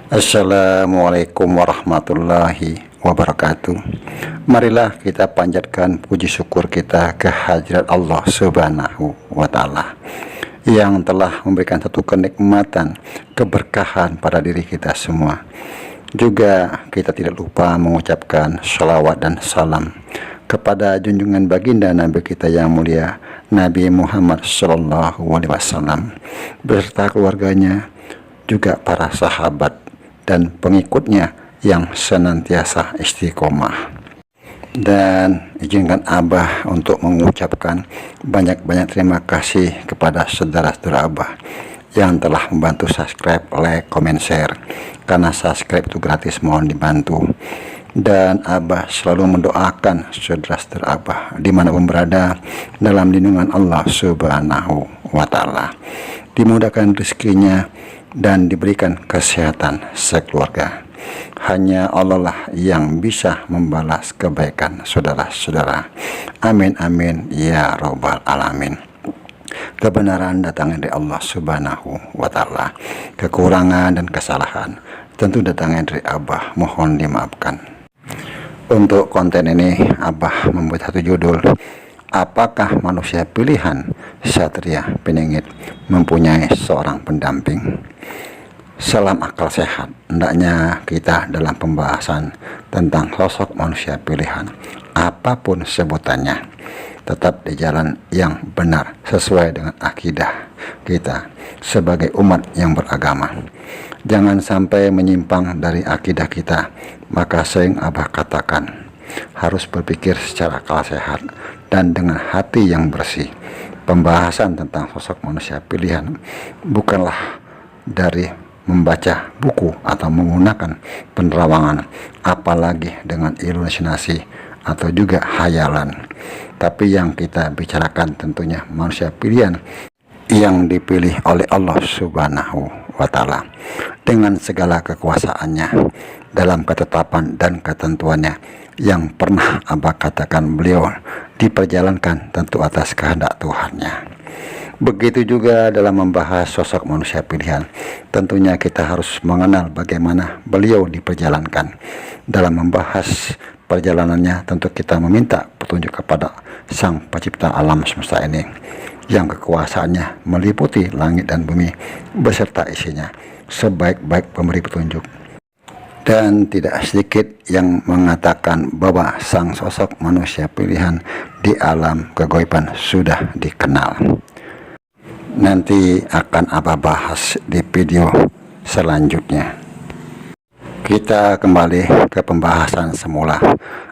Assalamualaikum warahmatullahi wabarakatuh. Marilah kita panjatkan puji syukur kita kehadirat Allah Subhanahu wa Ta'ala yang telah memberikan satu kenikmatan, keberkahan pada diri kita semua. Juga kita tidak lupa mengucapkan shalawat dan salam kepada junjungan baginda Nabi kita yang mulia, Nabi Muhammad SAW, beserta keluarganya, juga para sahabat dan pengikutnya yang senantiasa istiqomah. Dan izinkan Abah untuk mengucapkan banyak-banyak terima kasih kepada saudara-saudara Abah yang telah membantu subscribe, like, comment, share. Karena subscribe itu gratis, mohon dibantu. Dan Abah selalu mendoakan saudara-saudara Abah dimanapun berada dalam lindungan Allah Subhanahu wa Ta'ala, dimudahkan rezekinya dan diberikan kesehatan sekeluarga. Hanya Allah lah yang bisa membalas kebaikan saudara-saudara. Amin amin ya robbal alamin. Kebenaran datangnya dari Allah Subhanahu wa Ta'ala. Kekurangan dan kesalahan tentu datangnya dari Abah, mohon dimaafkan. Untuk konten ini Abah membuat satu judul, apakah manusia pilihan Satria Piningit mempunyai seorang pendamping? Salam akal sehat, hendaknya kita dalam pembahasan tentang sosok manusia pilihan, apapun sebutannya, tetap di jalan yang benar sesuai dengan akidah kita sebagai umat yang beragama. Jangan sampai menyimpang dari akidah kita. Maka sering Abah katakan, harus berpikir secara akal sehat dan dengan hati yang bersih. Pembahasan tentang sosok manusia pilihan bukanlah dari membaca buku atau menggunakan penerawangan, apalagi dengan ilusinasi atau juga hayalan. Tapi yang kita bicarakan tentunya manusia pilihan yang dipilih oleh Allah Subhanahu wa Ta'ala dengan segala kekuasaannya dalam ketetapan dan ketentuannya yang pernah Abah katakan beliau diperjalankan tentu atas kehendak Tuhannya. Begitu juga dalam membahas sosok manusia pilihan, tentunya kita harus mengenal bagaimana beliau diperjalankan. Dalam membahas perjalanannya, tentu kita meminta petunjuk kepada Sang Pencipta alam semesta ini, yang kekuasaannya meliputi langit dan bumi beserta isinya, sebaik-baik pemberi petunjuk. Dan tidak sedikit yang mengatakan bahwa sang sosok manusia pilihan di alam kegaiban sudah dikenal. Nanti akan Abah bahas di video selanjutnya. Kita kembali ke pembahasan semula.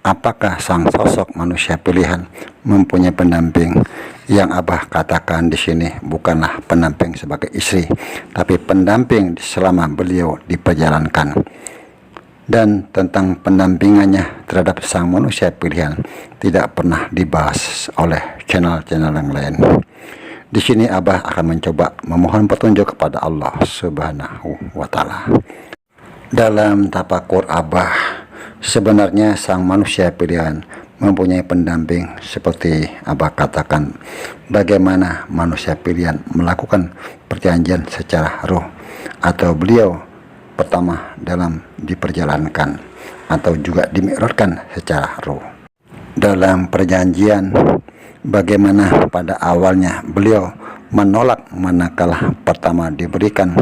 Apakah sang sosok manusia pilihan mempunyai pendamping? Yang Abah katakan di sini bukanlah pendamping sebagai istri, tapi pendamping selama beliau diperjalankan. Dan tentang pendampingannya terhadap sang manusia pilihan tidak pernah dibahas oleh channel-channel yang lain. Di sini Abah akan mencoba memohon petunjuk kepada Allah Subhanahu wa Ta'ala. Dalam tapakur Abah, sebenarnya sang manusia pilihan mempunyai pendamping seperti Abah katakan, bagaimana manusia pilihan melakukan perjanjian secara ruh, atau beliau pertama dalam diperjalankan atau juga dimi'rajkan secara ruh. Dalam perjanjian, bagaimana pada awalnya beliau menolak manakala pertama diberikan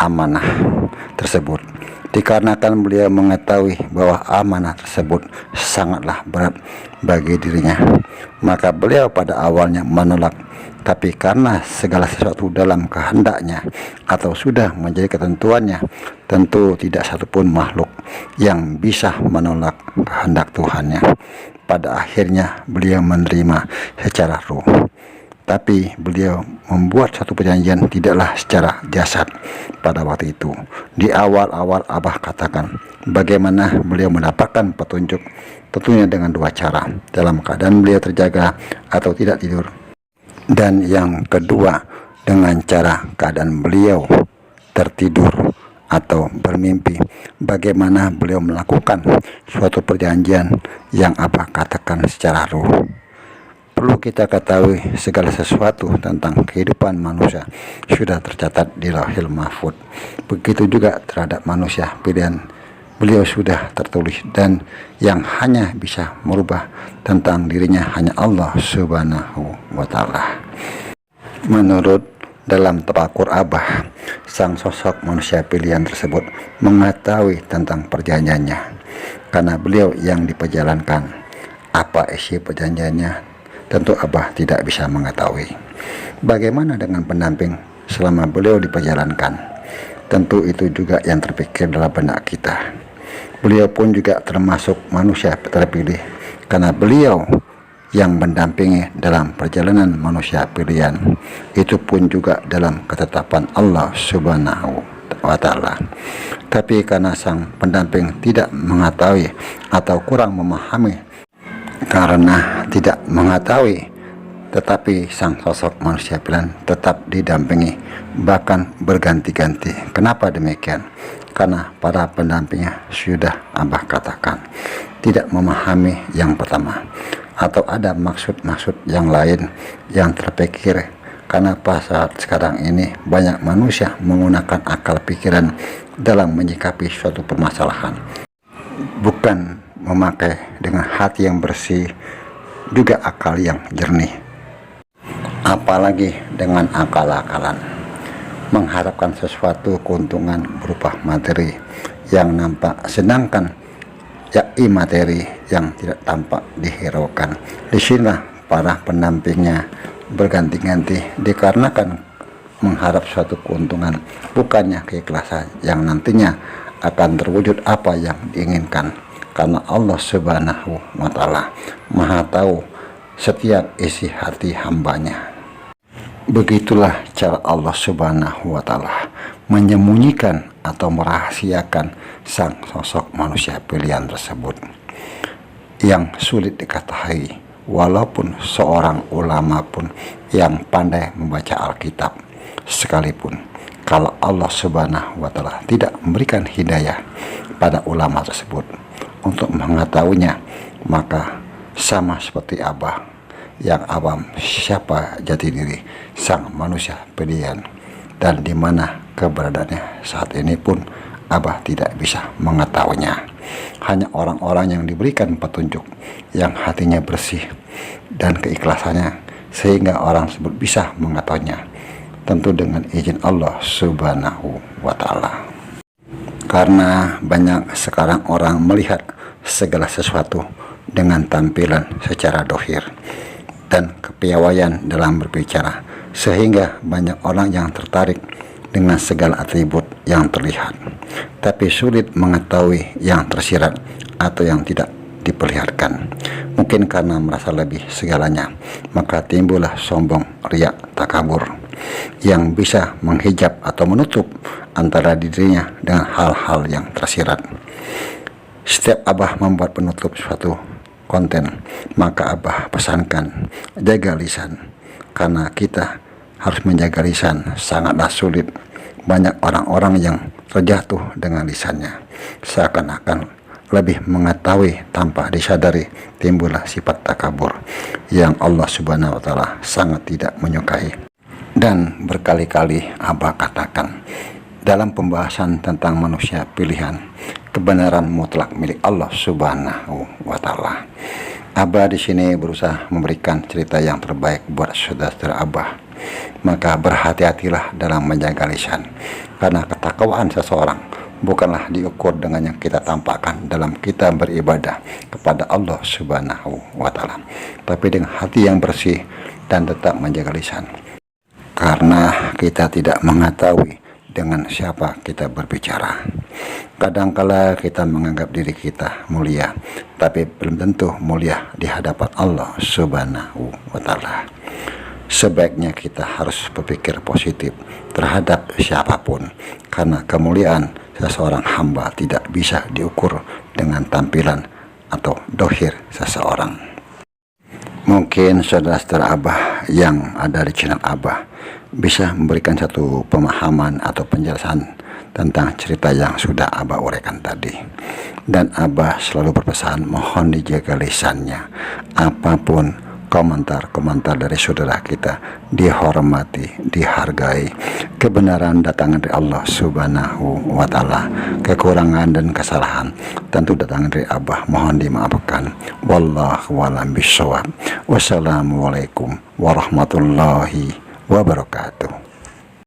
amanah tersebut, dikarenakan beliau mengetahui bahwa amanah tersebut sangatlah berat bagi dirinya. Maka beliau pada awalnya menolak, tapi karena segala sesuatu dalam kehendaknya atau sudah menjadi ketentuannya, tentu tidak satupun makhluk yang bisa menolak kehendak Tuhannya. Pada akhirnya beliau menerima secara ruh, tapi beliau membuat satu perjanjian tidaklah secara jasad pada waktu itu. Di awal-awal Abah katakan bagaimana beliau mendapatkan petunjuk, tentunya dengan dua cara, dalam keadaan beliau terjaga atau tidak tidur, dan yang kedua dengan cara keadaan beliau tertidur atau bermimpi, bagaimana beliau melakukan suatu perjanjian yang Abah katakan secara ruh. Perlu kita ketahui segala sesuatu tentang kehidupan manusia sudah tercatat di Lauhil Mahfuz. Begitu juga terhadap manusia pilihan beliau sudah tertulis, dan yang hanya bisa merubah tentang dirinya hanya Allah Subhanahu wa Ta'ala. Menurut dalam tafakur Abah, sang sosok manusia pilihan tersebut mengetahui tentang perjanjiannya, karena beliau yang diperjalankan. Apa isi perjanjiannya tentu Abah tidak bisa mengetahui. Bagaimana dengan pendamping selama beliau diperjalankan? Tentu itu juga yang terpikir dalam benak kita. Beliau pun juga termasuk manusia terpilih, karena beliau yang mendampingi dalam perjalanan manusia pilihan. Itu pun juga dalam ketetapan Allah Subhanahu wa Ta'ala. Tapi karena sang pendamping tidak mengetahui atau kurang memahami, karena tidak mengetahui, tetapi sang sosok manusia pilihan tetap didampingi, bahkan berganti-ganti. Kenapa demikian? Karena para pendampingnya sudah Abah katakan tidak memahami yang pertama, atau ada maksud-maksud yang lain yang terpikir. Karena pada saat sekarang ini banyak manusia menggunakan akal pikiran dalam menyikapi suatu permasalahan, bukan memakai dengan hati yang bersih, juga akal yang jernih. Apalagi dengan akal-akalan mengharapkan sesuatu keuntungan berupa materi yang nampak, sedangkan yakni materi yang tidak tampak dihiraukan. Disinilah para pendampingnya berganti-ganti dikarenakan mengharap suatu keuntungan, bukannya keikhlasan yang nantinya akan terwujud apa yang diinginkan. Karena Allah Subhanahu wa Ta'ala Maha tahu setiap isi hati hambanya. Begitulah cara Allah Subhanahu wa Ta'ala menyembunyikan atau merahasiakan sang sosok manusia pilihan tersebut, yang sulit diketahui walaupun seorang ulama pun yang pandai membaca Alkitab sekalipun. Kalau Allah Subhanahu wa Ta'ala tidak memberikan hidayah pada ulama tersebut untuk mengetahuinya, maka sama seperti Abah yang awam siapa jati diri sang manusia pilihan dan di mana keberadaannya saat ini pun Abah tidak bisa mengetahuinya. Hanya orang-orang yang diberikan petunjuk, yang hatinya bersih dan keikhlasannya, sehingga orang tersebut bisa mengetahuinya, tentu dengan izin Allah Subhanahu wa Ta'ala. Karena banyak sekarang orang melihat segala sesuatu dengan tampilan secara dohir dan kepiawaian dalam berbicara, sehingga banyak orang yang tertarik dengan segala atribut yang terlihat, tapi sulit mengetahui yang tersirat atau yang tidak diperlihatkan. Mungkin karena merasa lebih segalanya, maka timbullah sombong, riak, takabur yang bisa menghijab atau menutup antara dirinya dengan hal-hal yang tersirat. Setiap Abah membuat penutup suatu konten, maka Abah pesankan jaga lisan, karena kita harus menjaga lisan sangatlah sulit. Banyak orang-orang yang terjatuh dengan lisannya, seakan-akan lebih mengetahui tanpa disadari, timbullah sifat takabur yang Allah Subhanahu wa Ta'ala sangat tidak menyukai. Dan berkali-kali Abah katakan dalam pembahasan tentang manusia pilihan, kebenaran mutlak milik Allah Subhanahu wa Ta'ala. Abah di sini berusaha memberikan cerita yang terbaik buat saudara-saudara Abah. Maka berhati-hatilah dalam menjaga lisan, karena ketakwaan seseorang bukanlah diukur dengan yang kita tampakkan dalam kita beribadah kepada Allah Subhanahu wa Ta'ala, tapi dengan hati yang bersih dan tetap menjaga lisan. Karena kita tidak mengetahui dengan siapa kita berbicara. Kadangkala kita menganggap diri kita mulia, tapi belum tentu mulia di hadapan Allah Subhanahu wa Ta'ala. Sebaiknya kita harus berpikir positif terhadap siapapun, karena kemuliaan seseorang hamba tidak bisa diukur dengan tampilan atau dohir seseorang. Mungkin saudara-saudara Abah yang ada di channel Abah bisa memberikan satu pemahaman atau penjelasan tentang cerita yang sudah Abah uraikan tadi. Dan Abah selalu berpesan, mohon dijaga lisannya. Apapun komentar-komentar dari saudara kita dihormati, dihargai. Kebenaran datang dari Allah Subhanahu wa Ta'ala, kekurangan dan kesalahan tentu datang dari Abah, mohon dimaafkan. Wallahu a'lam bishawab. Wassalamualaikum warahmatullahi wabarakatuh.